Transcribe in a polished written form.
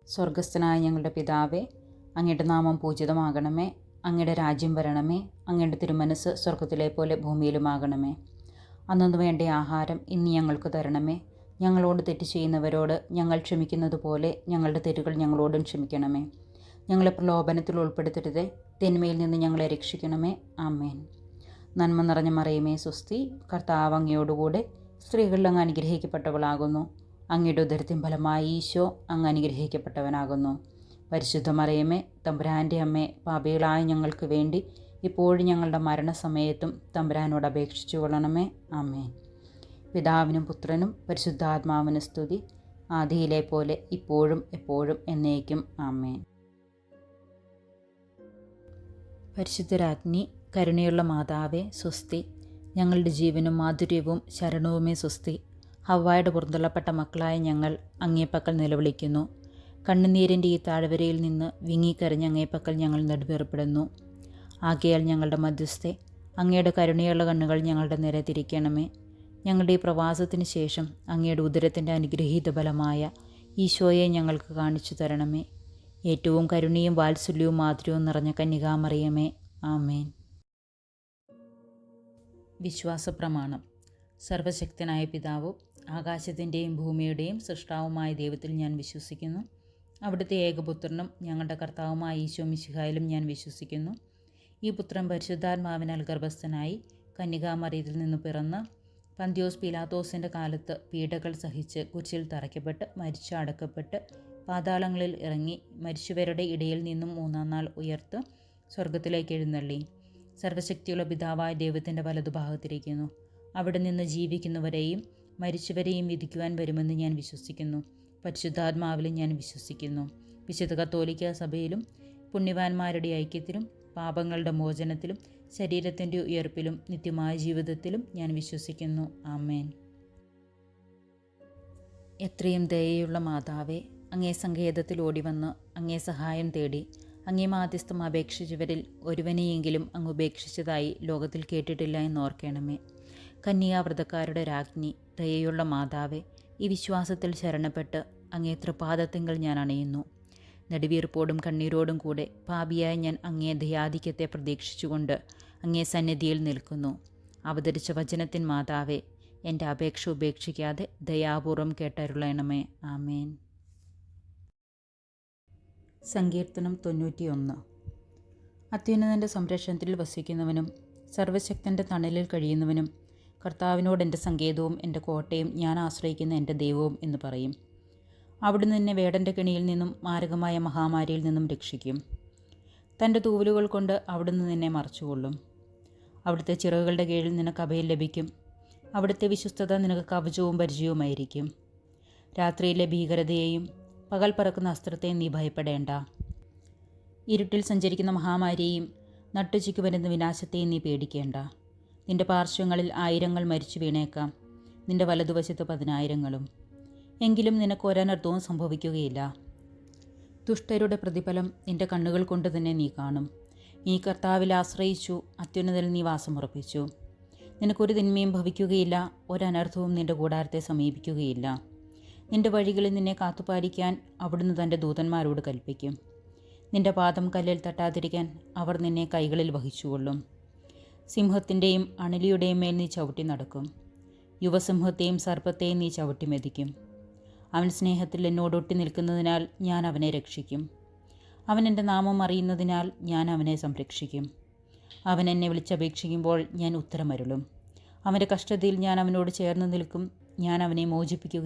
സ്വർഗസ്ഥനായ ഞങ്ങളുടെ പിതാവേ, അങ്ങയുടെ നാമം പൂജിതമാകണമേ. അങ്ങയുടെ രാജ്യം വരണമേ. അങ്ങയുടെ തിരുമനസ് സ്വർഗത്തിലെ പോലെ ഭൂമിയിലുമാകണമേ. അന്നു വേണ്ട ആഹാരം ഇന്ന് ഞങ്ങൾക്ക് തരണമേ. ഞങ്ങളോട് തെറ്റ് ചെയ്യുന്നവരോട് ഞങ്ങൾ ക്ഷമിക്കുന്നത് പോലെ ഞങ്ങളുടെ തെറ്റുകൾ ഞങ്ങളോടും ക്ഷമിക്കണമേ. ഞങ്ങളെ പ്രലോഭനത്തിൽ ഉൾപ്പെടുത്തരുതേ, തിന്മയിൽ നിന്ന് ഞങ്ങളെ രക്ഷിക്കണമേ. ആമേൻ. നന്മ നിറഞ്ഞ മറിയമേ സ്വസ്തി, കർത്താവ് അങ്ങയോടുകൂടെ സ്ത്രീകളിൽ അങ്ങ് അനുഗ്രഹിക്കപ്പെട്ടവളാകുന്നു. അങ്ങയുടെ ഉദരത്തിൻ ഫലമായി ഈശോ അങ്ങ് അനുഗ്രഹിക്കപ്പെട്ടവനാകുന്നു. പരിശുദ്ധ മറിയമേ, തമ്പുരാൻ്റെ അമ്മേ, പാപികളായ ഞങ്ങൾക്ക് വേണ്ടി ഇപ്പോഴും ഞങ്ങളുടെ മരണസമയത്തും തമ്പുരാനോട് അപേക്ഷിച്ചു കൊള്ളണമേ. ആമേൻ. പിതാവിനും പുത്രനും പരിശുദ്ധാത്മാവിനും സ്തുതി, ആദിയിലെ പോലെ ഇപ്പോഴും എപ്പോഴും എന്നേക്കും. ആമേൻ. പരിശുദ്ധരാജ്ഞി, കരുണയുള്ള മാതാവേ സ്വസ്തി. ഞങ്ങളുടെ ജീവനും മാധുര്യവും ശരണവുമേ സ്വസ്തി. ഹവ്വായുടെ പുറന്തള്ളപ്പെട്ട മക്കളായ ഞങ്ങൾ അങ്ങേപ്പക്കൽ നിലവിളിക്കുന്നു. കണ്ണുനീരിൻ്റെ ഈ താഴ്വരയിൽ നിന്ന് വിങ്ങിക്കരഞ്ഞ് അങ്ങേപ്പക്കൽ ഞങ്ങൾ നെടുവേർപ്പെടുന്നു. ആകയാൽ ഞങ്ങളുടെ മധ്യസ്ഥെ, അങ്ങയുടെ കരുണയുള്ള കണ്ണുകൾ ഞങ്ങളുടെ നേരെ തിരിക്കണമേ. ഞങ്ങളുടെ ഈ പ്രവാസത്തിന് ശേഷം അങ്ങയുടെ ഉദരത്തിൻ്റെ അനുഗ്രഹീത ഫലമായ ഈശോയെ ഞങ്ങൾക്ക് കാണിച്ചു തരണമേ. ഏറ്റവും കരുണയും വാത്സല്യവും മാധുര്യവും നിറഞ്ഞ കന്യകാമറിയമേ. ആമേൻ. വിശ്വാസപ്രമാണം. സർവശക്തനായ പിതാവും ആകാശത്തിൻ്റെയും ഭൂമിയുടെയും സൃഷ്ടാവുമായ ദൈവത്തിൽ ഞാൻ വിശ്വസിക്കുന്നു. അവിടുത്തെ ഏകപുത്രനും ഞങ്ങളുടെ കർത്താവുമായ ഈശോ മിശിഹായിലും ഞാൻ വിശ്വസിക്കുന്നു. ഈ പുത്രൻ പരിശുദ്ധാത്മാവിനാൽ ഗർഭസ്ഥനായി കന്യകാമറിയത്തിൽ നിന്ന് പിറന്ന് പന്തിയോസ് പീലാത്തോസിൻ്റെ കാലത്ത് പീഡകൾ സഹിച്ച് കുരിശിൽ തറയ്ക്കപ്പെട്ട് മരിച്ച് അടക്കപ്പെട്ട് പാതാളങ്ങളിൽ ഇറങ്ങി മരിച്ചവരുടെ ഇടയിൽ നിന്നും മൂന്നാം നാൾ ഉയർത്ത് സ്വർഗത്തിലേക്ക് എഴുന്നള്ളി സർവശക്തിയുള്ള പിതാവായ ദൈവത്തിൻ്റെ വലതുഭാഗത്തിരിക്കുന്നു. അവിടെ നിന്ന് ജീവിക്കുന്നവരെയും മരിച്ചവരെയും വിധിക്കുവാൻ വരുമെന്ന് ഞാൻ വിശ്വസിക്കുന്നു. പരിശുദ്ധാത്മാവിലും ഞാൻ വിശ്വസിക്കുന്നു. വിശുദ്ധ കത്തോലിക്ക സഭയിലും പുണ്യവാന്മാരുടെ ഐക്യത്തിലും പാപങ്ങളുടെ മോചനത്തിലും ശരീരത്തിൻ്റെ ഉയർപ്പിലും നിത്യമായ ജീവിതത്തിലും ഞാൻ വിശ്വസിക്കുന്നു. ആമേൻ. എത്രയും ദയയുള്ള മാതാവേ, അങ്ങേ സങ്കേതത്തിൽ ഓടിവന്ന് അങ്ങേ സഹായം തേടി അങ്ങേ മാധ്യസ്ഥം അപേക്ഷിച്ചവരിൽ ഒരുവനെയെങ്കിലും അങ്ങ് ഉപേക്ഷിച്ചതായി ലോകത്തിൽ കേട്ടിട്ടില്ല എന്നോർക്കണമേ. കന്യാവ്രതക്കാരുടെ രാജ്ഞി, ദയയുള്ള മാതാവേ, ഈ വിശ്വാസത്തിൽ ശരണപ്പെട്ട് അങ്ങേ തൃപാദത്തിങ്കൽ ഞാൻ അണയുന്നു. നെടുവീർപ്പോടും കണ്ണീരോടും കൂടെ പാപിയായ ഞാൻ അങ്ങേ ദയാധിക്യത്തെ പ്രതീക്ഷിച്ചുകൊണ്ട് അങ്ങേ സന്നിധിയിൽ നിൽക്കുന്നു. അവതരിച്ച വചനത്തിൻ മാതാവേ, എൻ്റെ അപേക്ഷ ഉപേക്ഷിക്കാതെ ദയാപൂർവം കേട്ടരുളണമേ. ആമേൻ. സങ്കീർത്തനം 91. അത്യുന്നതൻ്റെ സംരക്ഷണത്തിൽ വസിക്കുന്നവനും സർവശക്തൻ്റെ തണലിൽ കഴിയുന്നവനും കർത്താവിനോട് എൻ്റെ സങ്കേതവും എൻ്റെ കോട്ടയും ഞാൻ ആശ്രയിക്കുന്ന എൻ്റെ ദൈവവും എന്ന് പറയും. അവിടുന്ന് നിന്നെ വേടൻ്റെ കെണിയിൽ നിന്നും മാരകമായ മഹാമാരിയിൽ നിന്നും രക്ഷിക്കും. തൻ്റെ തൂവലുകൾ കൊണ്ട് അവിടുന്ന് നിന്നെ മറച്ചുകൊള്ളും. അവിടുത്തെ ചിറകുകളുടെ കീഴിൽ നിനക്ക് അഭയം ലഭിക്കും. അവിടുത്തെ വിശ്വസ്തത നിനക്ക് കവചവും പരിചയവുമായിരിക്കും. രാത്രിയിലെ ഭീകരതയെയും പകൽ പറക്കുന്ന അസ്ത്രത്തെയും നീ ഭയപ്പെടേണ്ട. ഇരുട്ടിൽ സഞ്ചരിക്കുന്ന മഹാമാരിയെയും നട്ടുച്ചയ്ക്ക് വരുന്ന വിനാശത്തെയും നീ പേടിക്കേണ്ട. നിന്റെ പാർശ്വങ്ങളിൽ 1000 മരിച്ചു വീണേക്കാം, നിന്റെ വലതുവശത്ത് 10,000. എങ്കിലും നിനക്ക് ഒരനർത്ഥവും സംഭവിക്കുകയില്ല. ദുഷ്ടരുടെ പ്രതിഫലം നിന്റെ കണ്ണുകൾ കൊണ്ട് തന്നെ നീ കാണും. നീ കർത്താവിൽ ആശ്രയിച്ചു, അത്യുന്നതിൽ നീ വാസമുറപ്പിച്ചു. നിനക്കൊരു തിന്മയും ഭവിക്കുകയില്ല, ഒരനർത്ഥവും നിന്റെ കൂടാരത്തെ സമീപിക്കുകയില്ല. നിന്റെ വഴികളിൽ നിന്നെ കാത്തുപാലിക്കാൻ അവിടുന്ന് തൻ്റെ ദൂതന്മാരോട് കൽപ്പിക്കും. നിന്റെ പാദം കല്ലിൽ തട്ടാതിരിക്കാൻ അവർ നിന്നെ കൈകളിൽ വഹിച്ചുകൊള്ളും. സിംഹത്തിൻ്റെയും അണലിയുടെയും മേൽ നീ ചവിട്ടി നടക്കും. യുവസിംഹത്തെയും സർപ്പത്തെയും നീ ചവിട്ടി മെതിക്കും. അവൻ സ്നേഹത്തിൽ എന്നോടൊട്ടി നിൽക്കുന്നതിനാൽ ഞാൻ അവനെ രക്ഷിക്കും. അവൻ എൻ്റെ നാമം അറിയുന്നതിനാൽ ഞാൻ അവനെ സംരക്ഷിക്കും. അവൻ എന്നെ വിളിച്ചപേക്ഷിക്കുമ്പോൾ ഞാൻ ഉത്തരമരുളും. അവൻ്റെ കഷ്ടതയിൽ ഞാൻ അവനോട് ചേർന്ന് നിൽക്കും. ഞാൻ അവനെ മോചിപ്പിക്കുകയും